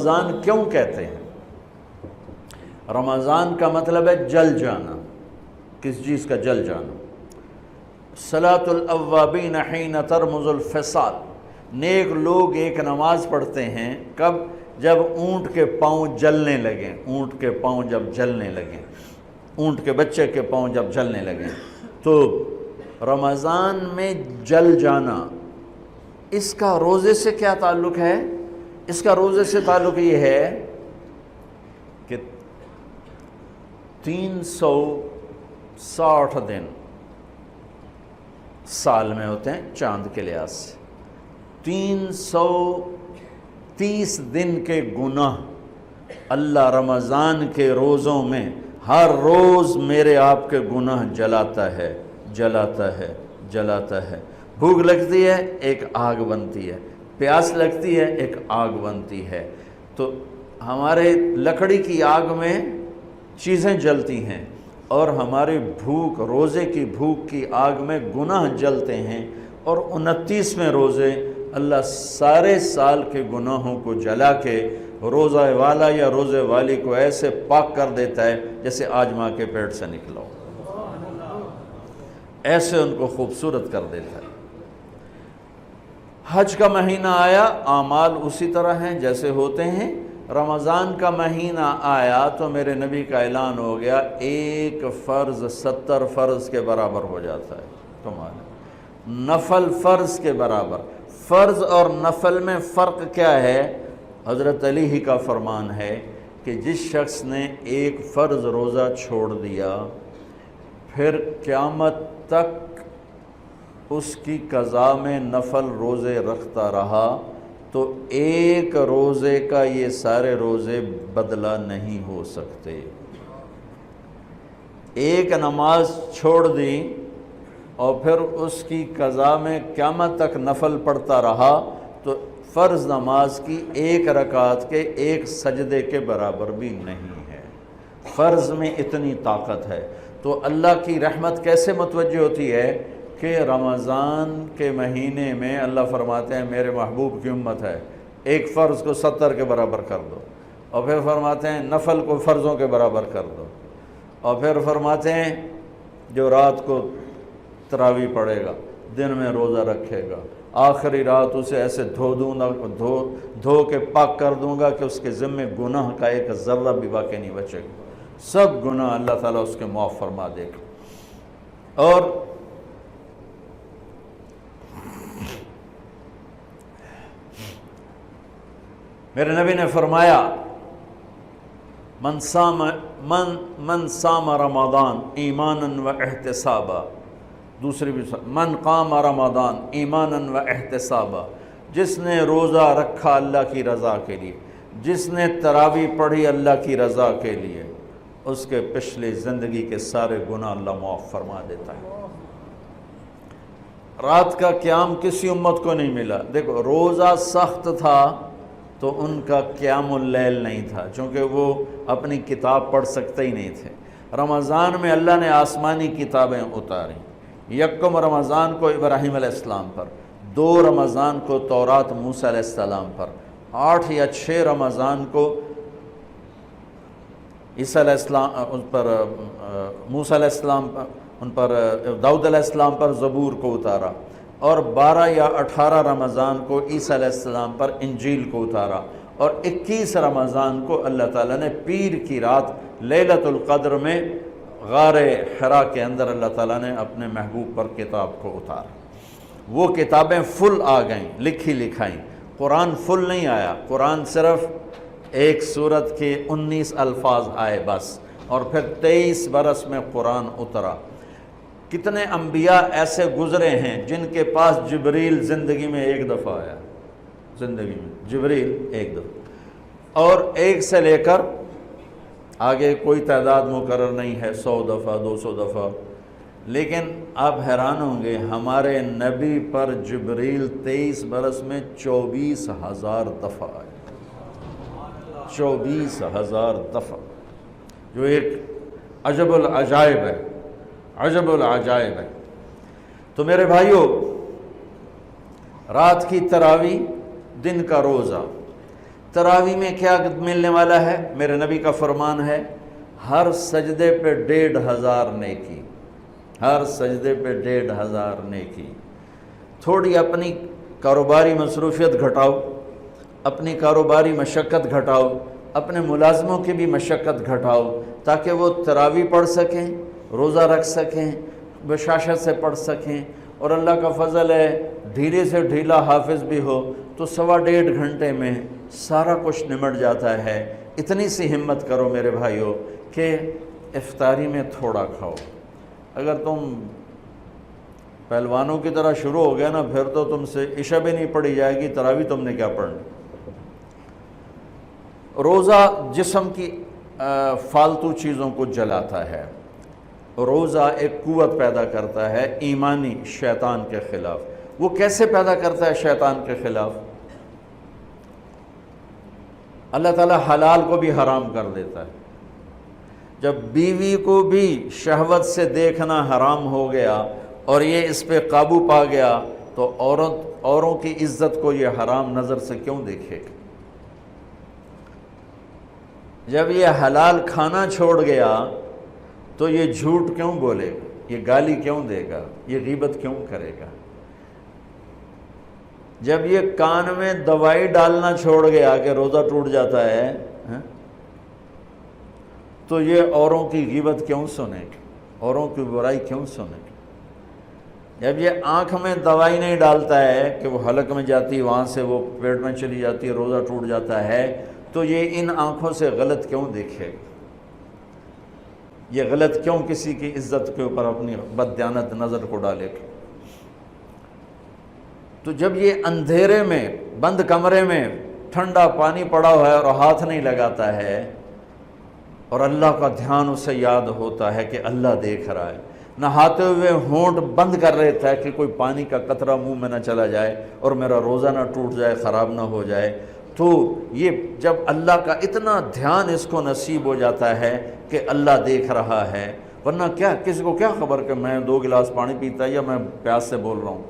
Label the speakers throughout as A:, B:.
A: رمضان کیوں کہتے ہیں؟ رمضان کا مطلب ہے جل جانا، کس چیز کا جل جانا؟ صلاۃ الاوابین حین ترمز الفصال، نیک لوگ ایک نماز پڑھتے ہیں کب؟ جب اونٹ کے پاؤں جلنے لگیں، اونٹ کے پاؤں جب جلنے لگیں، اونٹ کے بچے کے پاؤں جب جلنے لگیں۔ تو رمضان میں جل جانا، اس کا روزے سے کیا تعلق ہے؟ اس کا روزے سے تعلق یہ ہے کہ 360 دن سال میں ہوتے ہیں چاند کے لحاظ سے، 330 دن کے گناہ اللہ رمضان کے روزوں میں ہر روز میرے آپ کے گناہ جلاتا ہے، جلاتا ہے، جلاتا ہے۔ بھوک لگتی ہے ایک آگ بنتی ہے، پیاس لگتی ہے ایک آگ بنتی ہے۔ تو ہمارے لکڑی کی آگ میں چیزیں جلتی ہیں، اور ہماری بھوک، روزے کی بھوک کی آگ میں گناہ جلتے ہیں، اور 29ویں روزے اللہ سارے سال کے گناہوں کو جلا کے روزہ والا یا روزے والی کو ایسے پاک کر دیتا ہے جیسے آج ماں کے پیٹ سے نکلا ہو، ایسے ان کو خوبصورت کر دیتا ہے۔ حج کا مہینہ آیا، اعمال اسی طرح ہیں جیسے ہوتے ہیں۔ رمضان کا مہینہ آیا تو میرے نبی کا اعلان ہو گیا، ایک فرض 70 فرض کے برابر ہو جاتا ہے تمہارا، نفل فرض کے برابر۔ فرض اور نفل میں فرق کیا ہے؟ حضرت علی ہی کا فرمان ہے کہ جس شخص نے ایک فرض روزہ چھوڑ دیا، پھر قیامت تک اس کی قضا میں نفل روزے رکھتا رہا، تو ایک روزے کا یہ سارے روزے بدلہ نہیں ہو سکتے۔ ایک نماز چھوڑ دی اور پھر اس کی قضا میں قیامت تک نفل پڑھتا رہا، تو فرض نماز کی ایک رکعت کے ایک سجدے کے برابر بھی نہیں ہے۔ فرض میں اتنی طاقت ہے۔ تو اللہ کی رحمت کیسے متوجہ ہوتی ہے کہ رمضان کے مہینے میں اللہ فرماتے ہیں میرے محبوب کی امت ہے، ایک فرض کو 70 کے برابر کر دو، اور پھر فرماتے ہیں نفل کو فرضوں کے برابر کر دو، اور پھر فرماتے ہیں جو رات کو تراویح پڑھے گا، دن میں روزہ رکھے گا، آخری رات اسے ایسے دھو کے پاک کر دوں گا کہ اس کے ذمے گناہ کا ایک ذرہ بھی باقی نہیں بچے گا، سب گناہ اللہ تعالیٰ اس کے معاف فرما دے گا۔ اور میرے نبی نے فرمایا من صام رمضان ایمانا و احتسابا، دوسری بھی من قام رمضان ایمانا و احتسابا، جس نے روزہ رکھا اللہ کی رضا کے لیے، جس نے تراویح پڑھی اللہ کی رضا کے لیے، اس کے پچھلی زندگی کے سارے گناہ اللہ معاف فرما دیتا ہے۔ رات کا قیام کسی امت کو نہیں ملا۔ دیکھو روزہ سخت تھا تو ان کا قیام اللیل نہیں تھا، چونکہ وہ اپنی کتاب پڑھ سکتے ہی نہیں تھے۔ رمضان میں اللہ نے آسمانی کتابیں اتاری، یکم رمضان کو ابراہیم علیہ السلام پر، 2 رمضان کو تورات موسیٰ علیہ السلام پر، 8 یا 6 رمضان کو عیسیٰ علیہ السلام ان پر، موسیٰ علیہ السلام پر، ان پر داؤد علیہ السلام پر زبور کو اتارا، اور 12 یا 18 رمضان کو عیسیٰ علیہ السلام پر انجیل کو اتارا، اور 21 رمضان کو اللہ تعالیٰ نے پیر کی رات لیلۃ القدر میں غار حرا کے اندر اللہ تعالیٰ نے اپنے محبوب پر کتاب کو اتارا۔ وہ کتابیں فل آ گئیں، لکھی لکھائیں۔ قرآن فل نہیں آیا، قرآن صرف ایک سورت کے 19 الفاظ آئے بس، اور پھر 23 برس میں قرآن اترا۔ کتنے انبیاء ایسے گزرے ہیں جن کے پاس جبریل زندگی میں ایک دفعہ آیا، زندگی میں جبریل ایک دفعہ، اور ایک سے لے کر آگے کوئی تعداد مقرر نہیں ہے، 100 دفعہ 200 دفعہ، لیکن آپ حیران ہوں گے ہمارے نبی پر جبریل 23 برس میں 24,000 دفعہ آئے، 24,000 دفعہ، جو ایک عجب العجائب ہے، عجب العجائب ہے۔ تو میرے بھائیوں، رات کی تراویح، دن کا روزہ، تراویح میں کیا ملنے والا ہے؟ میرے نبی کا فرمان ہے ہر سجدے پہ 1500 نیکی، ہر سجدے پہ 1500 نیکی۔ تھوڑی اپنی کاروباری مصروفیت گھٹاؤ، اپنی کاروباری مشقت گھٹاؤ، اپنے ملازموں کی بھی مشقت گھٹاؤ تاکہ وہ تراویح پڑھ سکیں، روزہ رکھ سکیں، بشاشت سے پڑھ سکیں، اور اللہ کا فضل ہے ڈھیلے سے ڈھیلا حافظ بھی ہو تو 1.5 گھنٹے میں سارا کچھ نمٹ جاتا ہے۔ اتنی سی ہمت کرو میرے بھائیوں کہ افطاری میں تھوڑا کھاؤ۔ اگر تم پہلوانوں کی طرح شروع ہو گیا نا، پھر تو تم سے عشاء بھی نہیں پڑھی جائے گی، تراویح تم نے کیا پڑھنی۔ روزہ جسم کی فالتو چیزوں کو جلاتا ہے، روزہ ایک قوت پیدا کرتا ہے ایمانی شیطان کے خلاف۔ وہ کیسے پیدا کرتا ہے شیطان کے خلاف؟ اللہ تعالیٰ حلال کو بھی حرام کر دیتا ہے۔ جب بیوی کو بھی شہوت سے دیکھنا حرام ہو گیا اور یہ اس پہ قابو پا گیا تو اوروں کی عزت کو یہ حرام نظر سے کیوں دیکھے گا؟ جب یہ حلال کھانا چھوڑ گیا تو یہ جھوٹ کیوں بولے گا، یہ گالی کیوں دے گا، یہ غیبت کیوں کرے گا؟ جب یہ کان میں دوائی ڈالنا چھوڑ گیا کہ روزہ ٹوٹ جاتا ہے تو یہ اوروں کی غیبت کیوں سنے گا، اوروں کی برائی کیوں سنے گا؟ جب یہ آنکھ میں دوائی نہیں ڈالتا ہے کہ وہ حلق میں جاتی، وہاں سے وہ پیٹ میں چلی جاتی ہے، روزہ ٹوٹ جاتا ہے، تو یہ ان آنکھوں سے غلط کیوں دیکھے گا؟ یہ غلط کیوں کسی کی عزت کے اوپر اپنی بددیانت نظر کو ڈالے گا؟ تو جب یہ اندھیرے میں بند کمرے میں ٹھنڈا پانی پڑا ہوا ہے اور ہاتھ نہیں لگاتا ہے اور اللہ کا دھیان اسے یاد ہوتا ہے کہ اللہ دیکھ رہا ہے، نہاتے ہوئے ہونٹ بند کر لیتا ہے کہ کوئی پانی کا قطرہ منہ میں نہ چلا جائے اور میرا روزہ نہ ٹوٹ جائے، خراب نہ ہو جائے، تو یہ جب اللہ کا اتنا دھیان اس کو نصیب ہو جاتا ہے کہ اللہ دیکھ رہا ہے، ورنہ کیا کسی کو کیا خبر کہ میں 2 گلاس پانی پیتا ہے یا میں پیاس سے بول رہا ہوں۔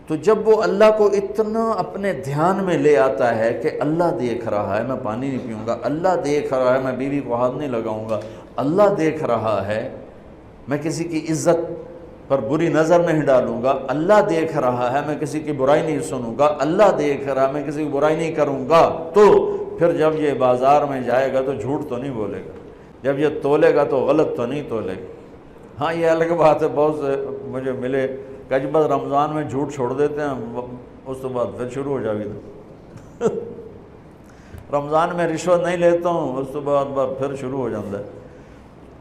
A: تو جب وہ اللہ کو اتنا اپنے دھیان میں لے آتا ہے کہ اللہ دیکھ رہا ہے، میں پانی نہیں پیوں گا، اللہ دیکھ رہا ہے، میں بیوی کو ہاتھ نہیں لگاؤں گا، اللہ دیکھ رہا ہے، میں کسی کی عزت پر بری نظر نہیں ڈالوں گا، اللہ دیکھ رہا ہے، میں کسی کی برائی نہیں سنوں گا، اللہ دیکھ رہا ہے، میں کسی کی برائی نہیں کروں گا، تو پھر جب یہ بازار میں جائے گا تو جھوٹ تو نہیں بولے گا، جب یہ تولے گا تو غلط تو نہیں تولے گا۔ ہاں یہ الگ بات ہے، بہت سے مجھے ملے کہ جب بس رمضان میں جھوٹ چھوڑ دیتے ہیں، اس تو بعد پھر شروع ہو جائے گی۔ رمضان میں رشوت نہیں لیتا ہوں، اس تو بعد پھر شروع ہو جاتا ہے۔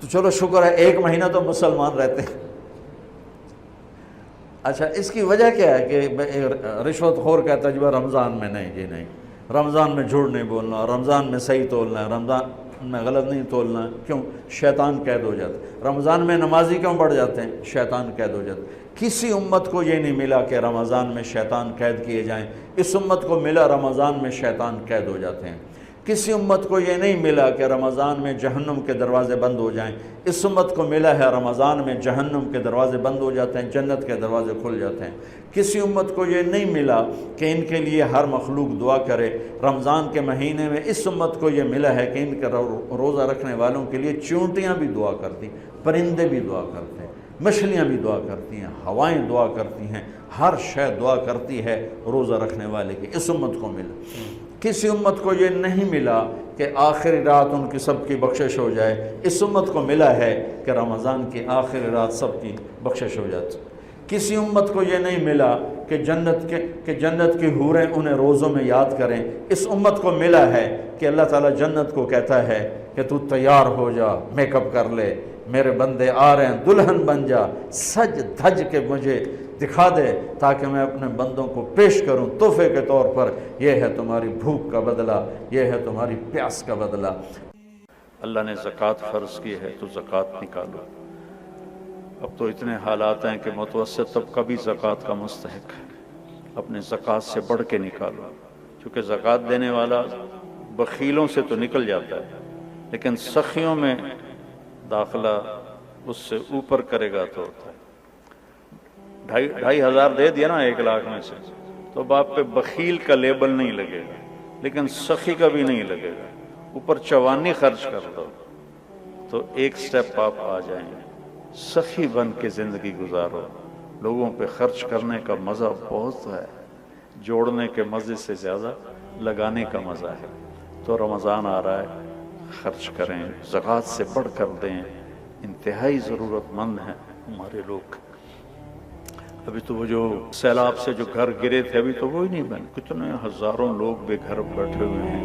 A: تو چلو شکر ہے 1 مہینہ تو مسلمان رہتے ہیں۔ اچھا اس کی وجہ کیا ہے کہ رشوت خور کہتا ہے جی رمضان میں نہیں، جی نہیں، رمضان میں جھوٹ نہیں بولنا، رمضان میں صحیح تولنا ہے، رمضان میں غلط نہیں تولنا ہے۔ کیوں؟ شیطان قید ہو جاتا ہے۔ رمضان میں نمازی کیوں بڑھ جاتے ہیں؟ شیطان قید ہو جاتا ہے۔ کسی امت کو یہ نہیں ملا کہ رمضان میں شیطان قید کیے جائیں، اس امت کو ملا رمضان میں شیطان قید ہو جاتے ہیں۔ کسی امت کو یہ نہیں ملا کہ رمضان میں جہنم کے دروازے بند ہو جائیں، اس امت کو ملا ہے رمضان میں جہنم کے دروازے بند ہو جاتے ہیں، جنت کے دروازے کھل جاتے ہیں۔ کسی امت کو یہ نہیں ملا کہ ان کے لیے ہر مخلوق دعا کرے، رمضان کے مہینے میں اس امت کو یہ ملا ہے کہ ان کے روزہ رکھنے والوں کے لیے چونٹیاں بھی دعا کرتی، پرندے بھی دعا کرتے ہیں، مچھلیاں بھی دعا کرتی ہیں، ہوائیں دعا کرتی ہیں، ہر شے دعا کرتی ہے روزہ رکھنے والے کی۔ اس امت کو ملا۔ کسی امت کو یہ نہیں ملا کہ آخری رات ان کی سب کی بخشش ہو جائے، اس امت کو ملا ہے کہ رمضان کی آخری رات سب کی بخشش ہو جاتی۔ کسی امت کو یہ نہیں ملا کہ جنت کی حوریں انہیں روزوں میں یاد کریں، اس امت کو ملا ہے کہ اللہ تعالیٰ جنت کو کہتا ہے کہ تو تیار ہو جا، میک اپ کر لے، میرے بندے آ رہے ہیں، دلہن بن جا، سج دھج کے مجھے دکھا دے تاکہ میں اپنے بندوں کو پیش کروں تحفے کے طور پر۔ یہ ہے تمہاری بھوک کا بدلہ، یہ ہے تمہاری پیاس کا بدلہ۔ اللہ نے زکوٰۃ فرض کی ہے تو زکوٰۃ نکالو۔ اب تو اتنے حالات ہیں کہ متوسط طبقہ بھی زکوٰۃ کا مستحق ہے، اپنے زکوٰۃ سے بڑھ کے نکالو، چونکہ زکوٰۃ دینے والا بخیلوں سے تو نکل جاتا ہے لیکن سخیوں میں داخلہ اس سے اوپر کرے گا تو ہوتا ہے۔ 2,500 دے دیا نا 1 لاکھ میں سے تو باپ پہ بخیل کا لیبل نہیں لگے گا۔
B: لیکن سخی کا بھی نہیں لگے گا، اوپر چوانی خرچ کر دو تو ایک سٹیپ آپ آ جائیں گے۔ سخی بن کے زندگی گزارو، لوگوں پہ خرچ کرنے کا مزہ بہت ہے، جوڑنے کے مزے سے زیادہ لگانے کا مزہ ہے۔ تو رمضان آ رہا ہے، خرچ کریں، زکوٰۃ سے بڑھ کر دیں، انتہائی ضرورت مند ہیں ہمارے لوگ۔ ابھی تو وہ جو سیلاب سے جو گھر گرے تھے ابھی تو وہ ہی نہیں بنے، کتنے ہزاروں لوگ بے گھر بیٹھے ہوئے ہیں۔